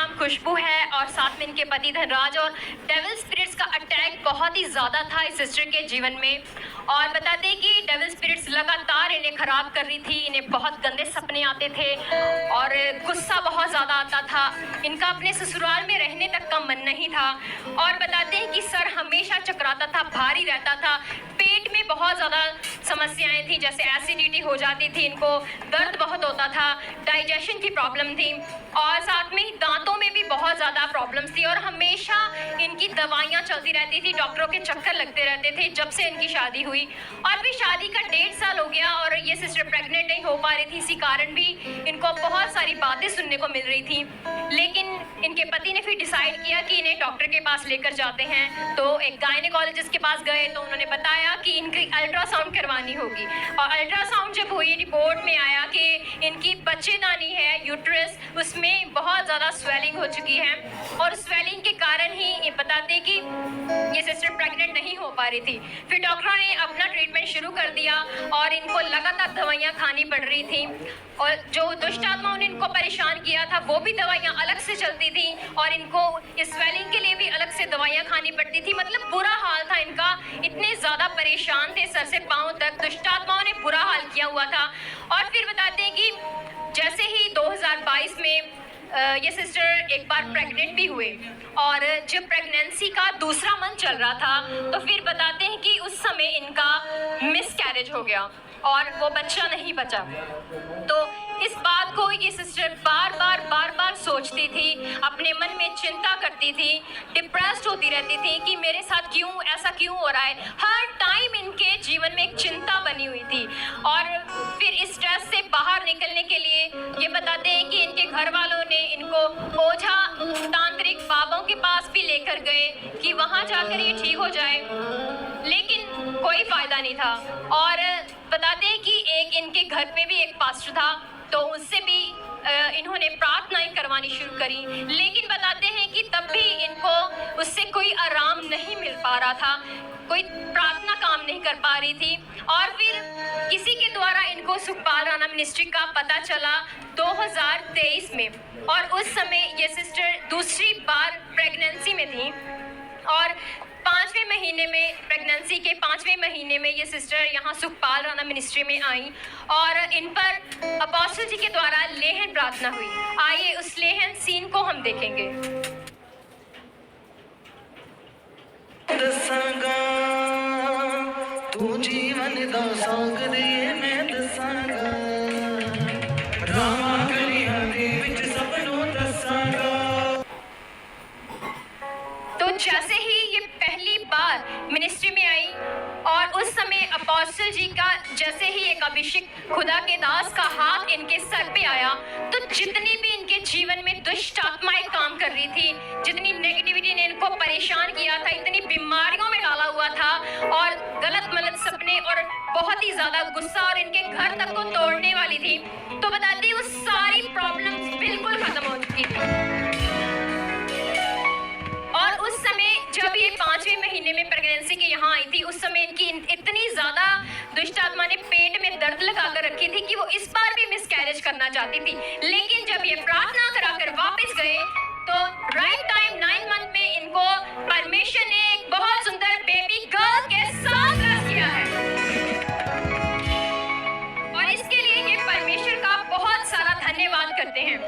नाम खुशबू है और साथ में इनके पति धनराज। और डेविल स्पिरिट्स का अटैक बहुत ही ज़्यादा था इस सिस्टर के जीवन में। और बताते हैं कि डेविल स्पिरिट्स लगातार इन्हें ख़राब कर रही थी, इन्हें बहुत गंदे सपने आते थे और गुस्सा बहुत ज़्यादा आता था। इनका अपने ससुराल में रहने तक का मन नहीं था। और बताते हैं कि सर हमेशा चकराता था, भारी रहता था, पेट में बहुत ज़्यादा समस्याएं थी, जैसे एसिडिटी हो जाती थी, इनको दर्द बहुत होता था, डाइजेशन की प्रॉब्लम थी और साथ में दांतों में भी बहुत ज़्यादा प्रॉब्लम्स थी। और हमेशा इनकी दवाइयाँ चलती रहती थी, डॉक्टरों के चक्कर लगते रहते थे जब से इनकी शादी हुई। और फिर शादी का 1.5 साल हो गया और ये सिस्टर प्रेग्नेंट नहीं हो पा रही थी। इसी कारण भी इनको बहुत सारी बातें सुनने को मिल रही थी। लेकिन इनके पति ने फिर डिसाइड किया कि इन्हें डॉक्टर के पास लेकर जाते हैं। तो एक गायनेकोलॉजिस्ट के पास गए तो उन्होंने बताया कि इनकी अल्ट्रासाउंड करवानी होगी। और अल्ट्रासाउंड जब हुई, रिपोर्ट में आया कि इनकी बच्चेदानी है, यूट्रस, उसमें बहुत ज़्यादा स्वेलिंग हो चुकी है। और स्वेलिंग के कारण ही ये बताते कि ये सिस्टर प्रेग्नेंट नहीं हो पा रही थी। फिर डॉक्टरों ने अपना ट्रीटमेंट शुरू कर दिया और इनको लगातार दवाइयाँ खानी पड़ रही थी। और जो दुष्ट आत्माओं ने इनको परेशान किया था वो भी दवाइयाँ अलग से चलती थी और इनको इस स्वेलिंग के लिए भी अलग से दवाइयाँ खानी पड़ती थी। मतलब बुरा हाल था इनका, इतने ज़्यादा परेशान थे सर से पाँव तक। दुष्ट आत्माओं ने बुरा हाल किया हुआ था। और फिर बताते हैं कि जैसे ही 2022 में ये सिस्टर एक बार प्रेग्नेंट भी हुए और जब प्रेगनेंसी का दूसरा मंथ चल रहा था तो फिर बताते हैं कि उस समय इनका मिसकैरेज हो गया और वो बच्चा नहीं बचा। तो इस बात को ये सिस्टर बार बार सोचती थी, अपने मन में चिंता करती थी, डिप्रेस्ड होती रहती थी कि मेरे साथ क्यों ऐसा क्यों हो रहा है। हर टाइम इनके जीवन में एक चिंता बनी हुई थी। और फिर इस स्ट्रेस से बाहर निकलने के लिए ये बताते हैं कि इनके घर वालों ने इनको ओझा तांत्रिक बाबों के पास भी लेकर गए कि वहाँ जाकर ये ठीक हो जाए, लेकिन कोई फायदा नहीं था। और बताते हैं कि एक इनके घर पे भी एक पास्टर था तो उससे भी इन्होंने प्रार्थनाएं करवानी शुरू करी, लेकिन बताते हैं कि तब भी इनको उससे कोई आराम नहीं मिल पा रहा था, कोई प्रार्थना काम नहीं कर पा रही थी। और फिर किसी के द्वारा इनको सुखपाल राणा मिनिस्ट्री का पता चला 2023 में। और उस समय ये सिस्टर दूसरी बार प्रेगनेंसी में थी और 5वें महीने में, प्रेगनेंसी के 5वें महीने में ये सिस्टर यहाँ सुखपाल राणा मिनिस्ट्री में आई और इन पर अपोस्टल जी के द्वारा लेहन प्रार्थना हुई। आइए उस लेहन सीन को हम देखेंगे। दसांगा तू जीवन दा सांग दे मैं दसांगा, रामा गलियां दे विच सबनों दसांगा। तो जैसे ही ये पहली बार मिनिस्ट्री में आई और उस समय अपोस्टल जी का जैसे ही एक अभिषेक खुदा के दास का हाथ इनके सर पे आया तो जितनी भी इनके जीवन में दुष्ट आत्माएं काम कर रही थी, जितनी नेगेटिविटी ने इनको परेशान किया था, इतनी बीमारियों में डाला हुआ था और गलत मलत सपने और बहुत ही ज्यादा गुस्सा और इनके घर तक को तोड़ने वाली थी, तो बताती वो सारी प्रॉब्लम्स बिल्कुल खत्म हो चुकी थी। और उस समय जब ये 5वें महीने में प्रेगनेंसी के यहाँ आई थी उस समय इनकी इतनी ज़्यादा दुष्ट आत्मा ने पेट में दर्द लगाकर रखी थी कि वो इस बार भी मिसकैरेज करना चाहती थी। लेकिन जब ये प्रार्थना कराकर वापस गए तो राइट टाइम 9 मंथ में इनको परमेश्वर ने एक बहुत सुंदर बेबी गर्ल के साथ ब्लेस किया है। और इसके लिए ये परमेश्वर का बहुत सारा धन्यवाद करते हैं।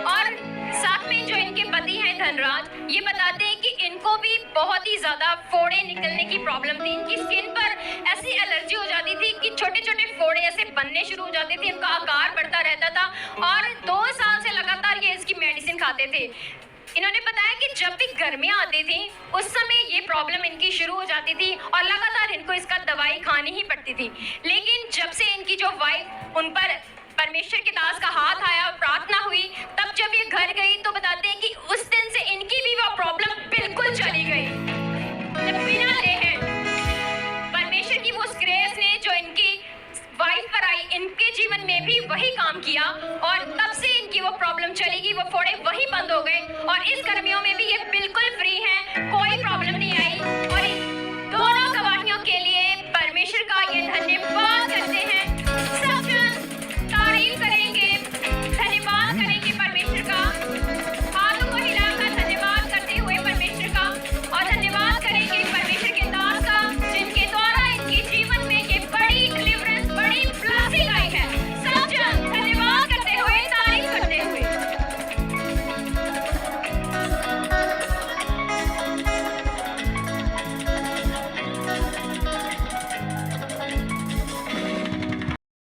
और साथ में जो इनके पति हैं धनराज, ये बताते हैं कि इनको भी बहुत ही ज्यादा फोड़े निकलने की प्रॉब्लम थी। इनकी स्किन पर ऐसी एलर्जी हो जाती थी कि छोटे छोटे फोड़े ऐसे बनने शुरू हो जाते थे, इनका आकार बढ़ता रहता था और 2 साल से लगातार ये इसकी मेडिसिन खाते थे। इन्होंने बताया कि जब भी गर्मियाँ आती थी उस समय ये प्रॉब्लम इनकी शुरू हो जाती थी और लगातार इनको इसका दवाई खानी ही पड़ती थी। लेकिन जब से इनकी जो वाइफ, उन पर परमेश्वर के दास का हाथ आया और प्रार्थना हुई, तब जब ये घर गई तो बताते हैं कि उस दिन से इनकी भी वो प्रॉब्लम बिल्कुल चली गई। बिना लेहन परमेश्वर की वो ग्रेस ने जो इनकी वाइफ पर आई, इनके जीवन में भी वही काम किया और तब से इनकी वो प्रॉब्लम चली गई, वो फोड़े वहीं